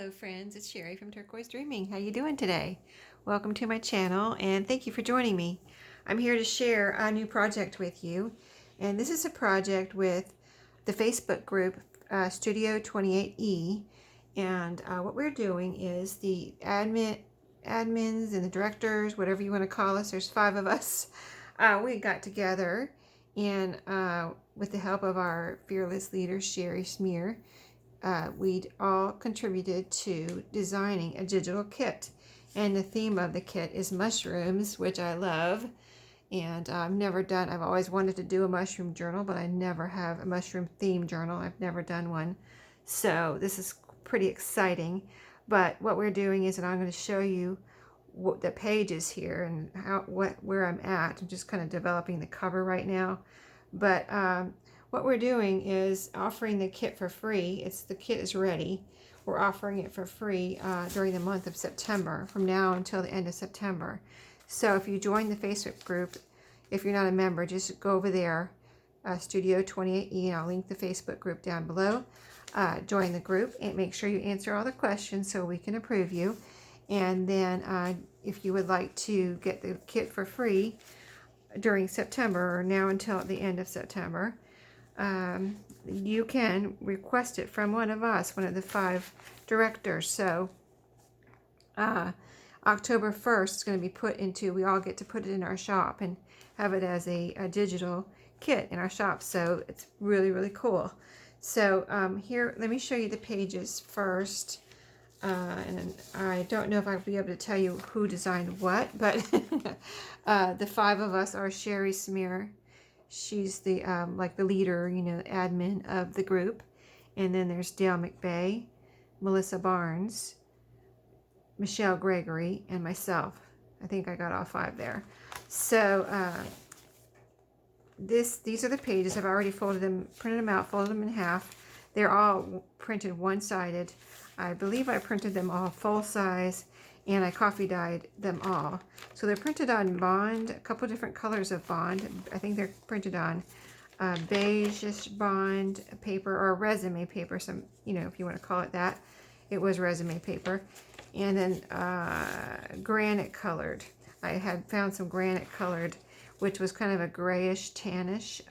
Hello friends, it's Sherry from Turquoise Dreaming. How you doing today? Welcome to my channel and thank you for joining me. I'm here to share a new project with you, and this is a project with the Facebook group Studio28E, and what we're doing is the admins and the directors, whatever you want to call us, there's 5 of us. We got together and with the help of our fearless leader Sherry Smear, we'd all contributed to designing a digital kit, and the theme of the kit is mushrooms, which I love. And I've always wanted to do a mushroom journal, but I never have a mushroom themed journal. I've never done one, so this is pretty exciting. But what we're doing is, and I'm going to show you what the pages here and where I'm at. I'm just kind of developing the cover right now, but what we're doing is offering the kit for free. The kit is ready. We're offering it for free during the month of September, from now until the end of September. So if you join the Facebook group, if you're not a member, just go over there, Studio28E, and I'll link the Facebook group down below. Join the group and make sure you answer all the questions so we can approve you. And then if you would like to get the kit for free during September, or now until the end of September, you can request it from one of us, one of the 5 directors. So October 1st is going to be put into, we all get to put it in our shop and have it as a digital kit in our shop. So it's really, really cool. So here, let me show you the pages first. And I don't know if I'll be able to tell you who designed what, but the 5 of us are Sherry Smear. She's the like the leader, admin of the group. And then there's Dale McBay, Melissa Barnes, Michelle Gregory, and myself. I think I got all 5 there. So these are the pages. I've already folded them, printed them out, folded them in half. They're all printed one-sided. I believe I printed them all full size, and I coffee dyed them all. So they're printed on bond, a couple different colors of bond. I think they're printed on beige-ish bond paper, or resume paper, some, if you want to call it that. It was resume paper. And then granite colored. I had found some granite colored, which was kind of a grayish, tannish,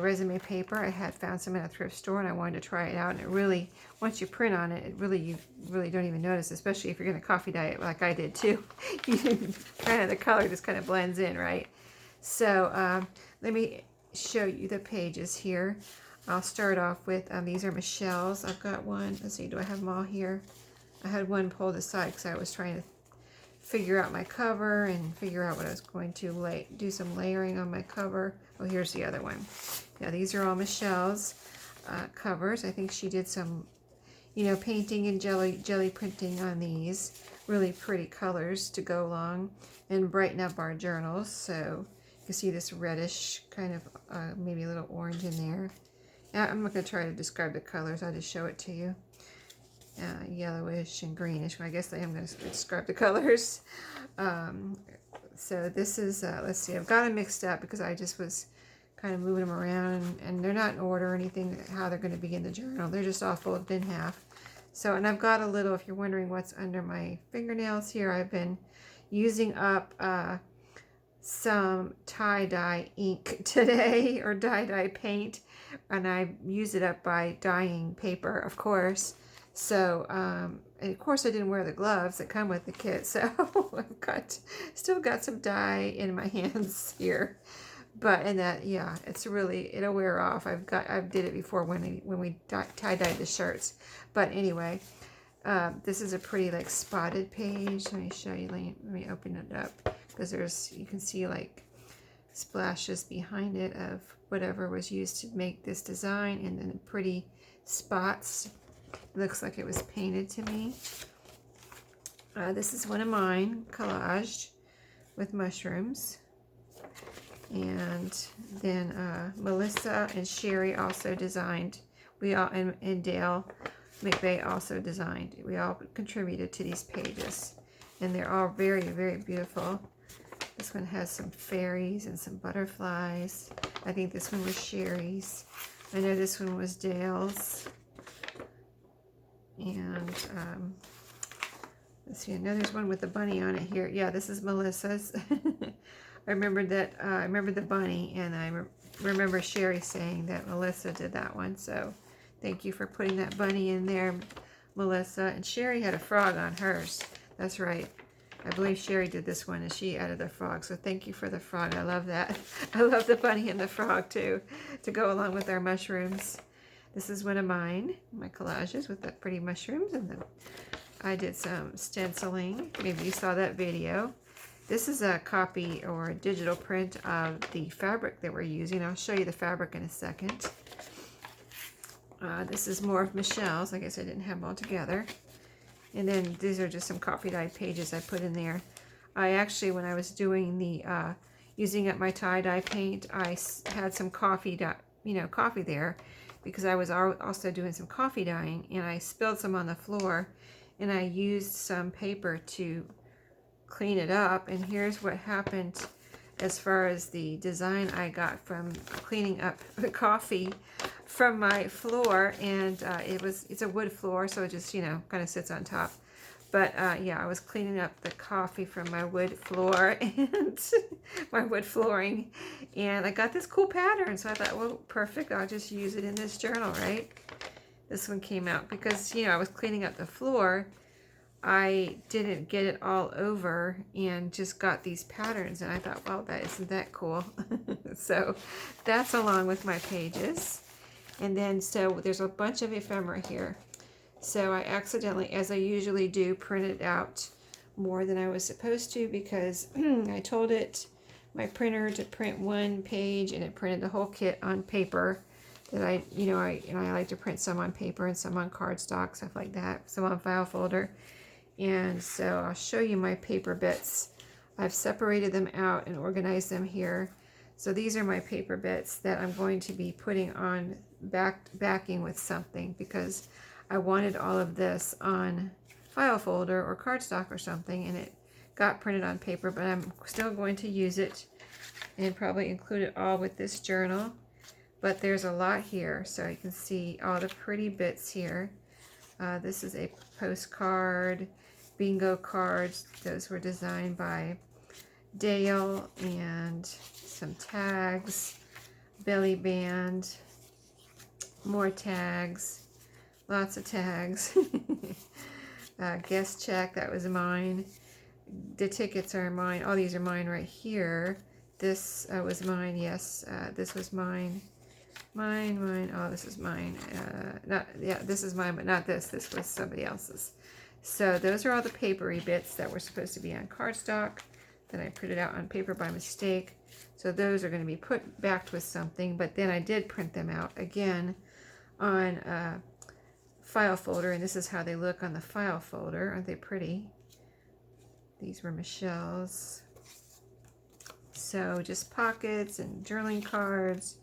resume paper. I had found some in a thrift store, and I wanted to try it out. And it really, once you print on it, you really don't even notice, especially if you're going to coffee dye it like I did too. Kind of the color just kind of blends in, right? So let me show you the pages here. I'll start off with, these are Michelle's. I've got one. Let's see, do I have them all here? I had one pulled aside because I was trying to figure out my cover and figure out what I was going to do some layering on my cover. Oh, here's the other one. Yeah, these are all Michelle's covers. I think she did some, painting and jelly printing on these. Really pretty colors to go along and brighten up our journals. So you can see this reddish kind of, maybe a little orange in there. I'm not going to try to describe the colors. I'll just show it to you. Yellowish and greenish. Well, I guess I am going to describe the colors. So this is, let's see, I've got them mixed up because I just was kind of moving them around, and they're not in order or anything, how they're going to be in the journal. They're just all folded in half. So, and I've got a little, if you're wondering what's under my fingernails here, I've been using up some tie-dye ink today, or dye paint, and I use it up by dyeing paper, of course. So, and of course I didn't wear the gloves that come with the kit, so I've still got some dye in my hands here. But, and that, yeah, it's really, it'll wear off. I did it before when we tie-dyed the shirts. But anyway, this is a pretty, like, spotted page. Let me show you, let me open it up, because you can see, like, splashes behind it of whatever was used to make this design, and then pretty spots. It looks like it was painted to me. This is one of mine, collaged with mushrooms. And then Melissa and Sherry also designed. We all, and Dale McBay also designed. We all contributed to these pages. And they're all very, very beautiful. This one has some fairies and some butterflies. I think this one was Sherry's. I know this one was Dale's. And let's see, I know there's one with the bunny on it here. Yeah, this is Melissa's. I remembered that. I remember the bunny, and I remember Sherry saying that Melissa did that one. So thank you for putting that bunny in there, Melissa. And Sherry had a frog on hers. That's right. I believe Sherry did this one, and she added the frog. So thank you for the frog. I love that. I love the bunny and the frog too, to go along with our mushrooms. This is one of mine, my collages with the pretty mushrooms, and then I did some stenciling. Maybe you saw that video. This is a copy or a digital print of the fabric that we're using. I'll show you the fabric in a second. This is more of Michelle's. I guess I didn't have them all together. And then these are just some coffee dye pages I put in there. I actually, when I was doing the, using up my tie-dye paint, I had some coffee dye, coffee there, because I was also doing some coffee dyeing, and I spilled some on the floor, and I used some paper to clean it up. And here's what happened as far as the design I got from cleaning up the coffee from my floor. And it's a wood floor, so it just kind of sits on top. But yeah, I was cleaning up the coffee from my wood floor and my wood flooring, and I got this cool pattern. So I thought, well, perfect, I'll just use it in this journal, right? This one came out because I was cleaning up the floor. I didn't get it all over and just got these patterns, and I thought, well, isn't that cool? So that's along with my pages. And then so there's a bunch of ephemera here. So I accidentally, as I usually do, printed out more than I was supposed to, because I told my printer to print one page, and it printed the whole kit on paper. That I like to print some on paper and some on cardstock, stuff like that, some on file folder. And so I'll show you my paper bits. I've separated them out and organized them here. So these are my paper bits that I'm going to be putting on backing with something, because I wanted all of this on file folder or cardstock or something, and it got printed on paper, but I'm still going to use it and probably include it all with this journal. But there's a lot here, so you can see all the pretty bits here. This is a postcard, bingo cards. Those were designed by Dale, and some tags, belly band, more tags, lots of tags. Guest check, that was mine. The tickets are mine. All these are mine right here. This was mine, yes. This was mine. Mine. Oh, this is mine. This is mine, but not this. This was somebody else's. So those are all the papery bits that were supposed to be on cardstock that I printed out on paper by mistake. So those are going to be put back with something, but then I did print them out again on a file folder, and this is how they look on the file folder. Aren't they pretty? These were Michelle's. So just pockets and journaling cards.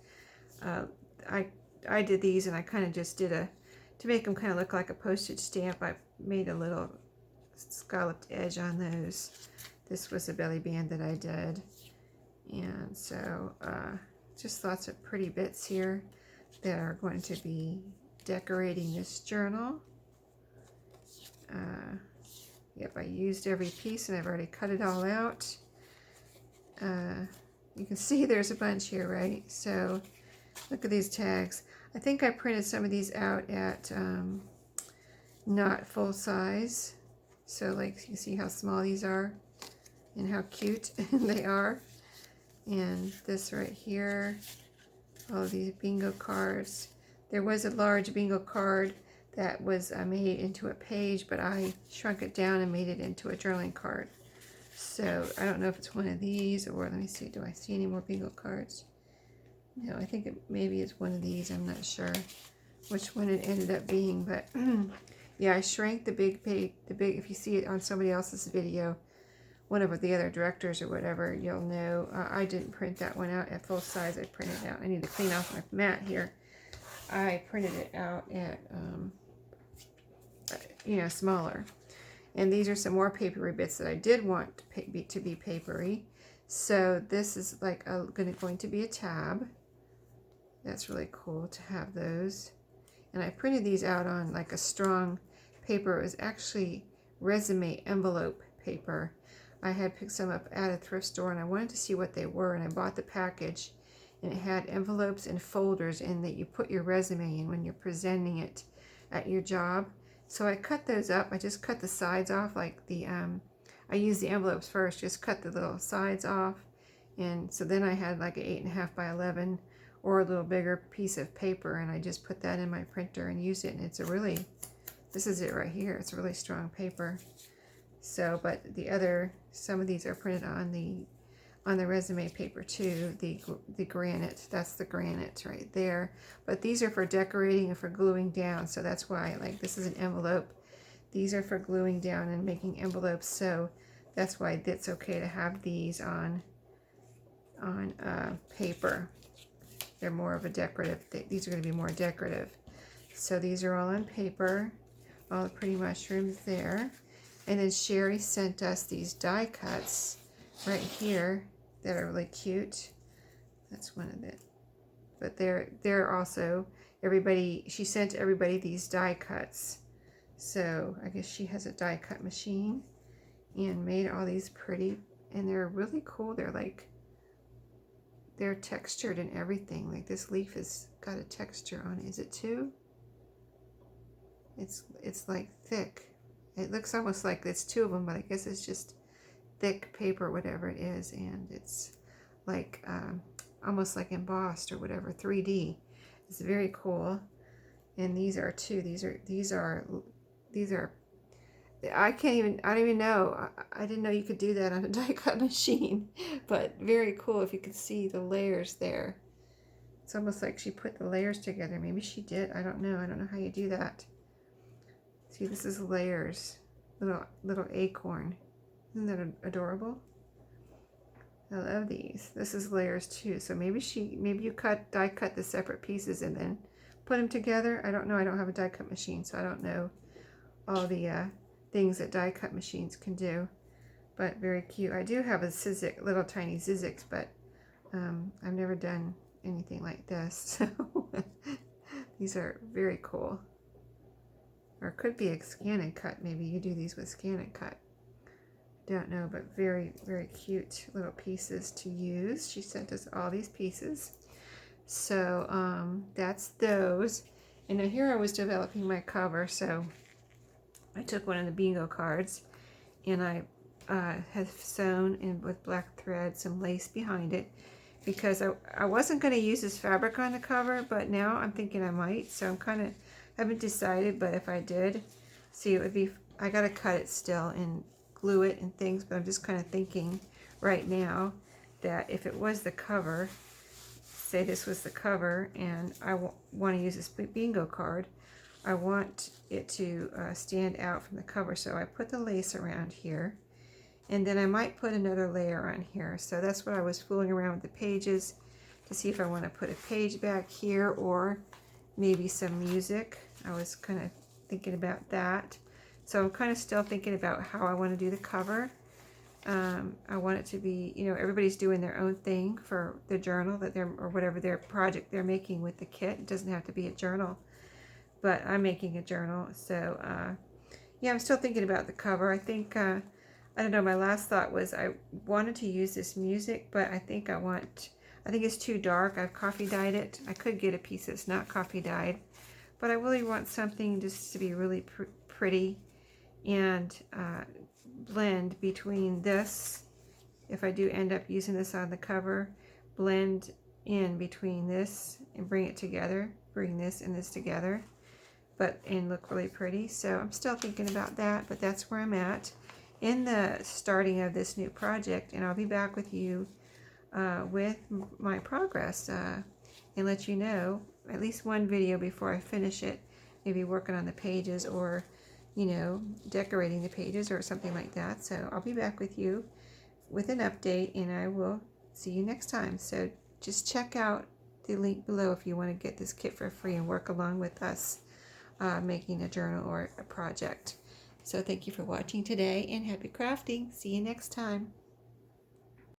I did these, and I kind of just did to make them kind of look like a postage stamp, I made a little scalloped edge on those. This was a belly band that I did. And so just lots of pretty bits here that are going to be decorating this journal. Yep, I used every piece, and I've already cut it all out. You can see there's a bunch here, right? So look at these tags. I think I printed some of these out at not full size. So like, you see how small these are and how cute they are. And this right here, all of these bingo cards. There was a large bingo card that was made into a page, but I shrunk it down and made it into a journaling card. So I don't know if it's one of these, or let me see, do I see any more bingo cards? No, I think maybe it's one of these. I'm not sure which one it ended up being, but yeah, I shrank the big, if you see it on somebody else's video, one of the other directors or whatever, you'll know. I didn't print that one out at full size. I printed it out. I need to clean off my mat here. I printed it out at, smaller. And these are some more papery bits that I did want to be papery. So this is like going to be a tab. That's really cool to have those. And I printed these out on like a strong paper. It was actually resume envelope paper. I had picked some up at a thrift store and I wanted to see what they were, and I bought the package, and it had envelopes and folders in that you put your resume in when you're presenting it at your job. So I cut those up. I just cut the sides off, like I used the envelopes first, just cut the little sides off. And so then I had like an 8.5 by 11 or a little bigger piece of paper, and I just put that in my printer and used it. And it's a really, this is it right here. It's a really strong paper. So, but some of these are printed on the resume paper too. The granite, that's the granite right there. But these are for decorating and for gluing down. So that's why, like, this is an envelope. These are for gluing down and making envelopes. So that's why it's okay to have these on paper. They're more of a decorative. These are going to be more decorative. So these are all on paper. All the pretty mushrooms there. And then Sherry sent us these die cuts right here that are really cute. That's one of it. But they're also, she sent everybody these die cuts. So I guess she has a die cut machine and made all these pretty, and they're really cool. They're textured and everything. Like this leaf has got a texture on it. Is it two? It's like thick. It looks almost like it's two of them, but I guess it's just thick paper, whatever it is, and it's like almost like embossed or whatever, 3D. It's very cool. And these are too. These are. I don't even know. I didn't know you could do that on a die cut machine, but very cool if you could see the layers there. It's almost like she put the layers together. Maybe she did. I don't know. I don't know how you do that. See, this is layers. Little acorn. Isn't that adorable? I love these. This is layers too. So maybe you die cut the separate pieces and then put them together. I don't know. I don't have a die cut machine, so I don't know all the things that die cut machines can do. But very cute. I do have a Sizzix, little tiny Sizzix, but I've never done anything like this. So these are very cool. Or it could be a scan and cut. Maybe you do these with scan and cut. Don't know, but very, very cute little pieces to use. She sent us all these pieces. So that's those. And now here I was developing my cover. So I took one of the bingo cards and I have sewn in with black thread some lace behind it, because I wasn't going to use this fabric on the cover, but now I'm thinking I might. So I'm haven't decided, but if I did, see, it would be, I got to cut it still and glue it and things, but I'm just kind of thinking right now that if it was the cover, say this was the cover, and I want to use this bingo card, I want it to stand out from the cover. So I put the lace around here, and then I might put another layer on here. So that's what I was fooling around with the pages to see if I want to put a page back here or maybe some music. I was kind of thinking about that. So I'm kind of still thinking about how I want to do the cover. I want it to be, everybody's doing their own thing for the journal or whatever their project they're making with the kit. It doesn't have to be a journal, but I'm making a journal. So yeah, I'm still thinking about the cover. I think, I don't know, my last thought was I wanted to use this music, but I think it's too dark. I've coffee dyed it. I could get a piece that's not coffee dyed, but I really want something just to be really pretty and blend between this, if I do end up using this on the cover, blend in between this and bring it together, bring this and this together, and look really pretty. So I'm still thinking about that, but that's where I'm at in the starting of this new project, and I'll be back with you with my progress and let you know at least one video before I finish it, maybe working on the pages or decorating the pages or something like that. So I'll be back with you with an update, and I will see you next time. So just check out the link below if you want to get this kit for free and work along with us making a journal or a project. So thank you for watching today, and happy crafting. See you next time.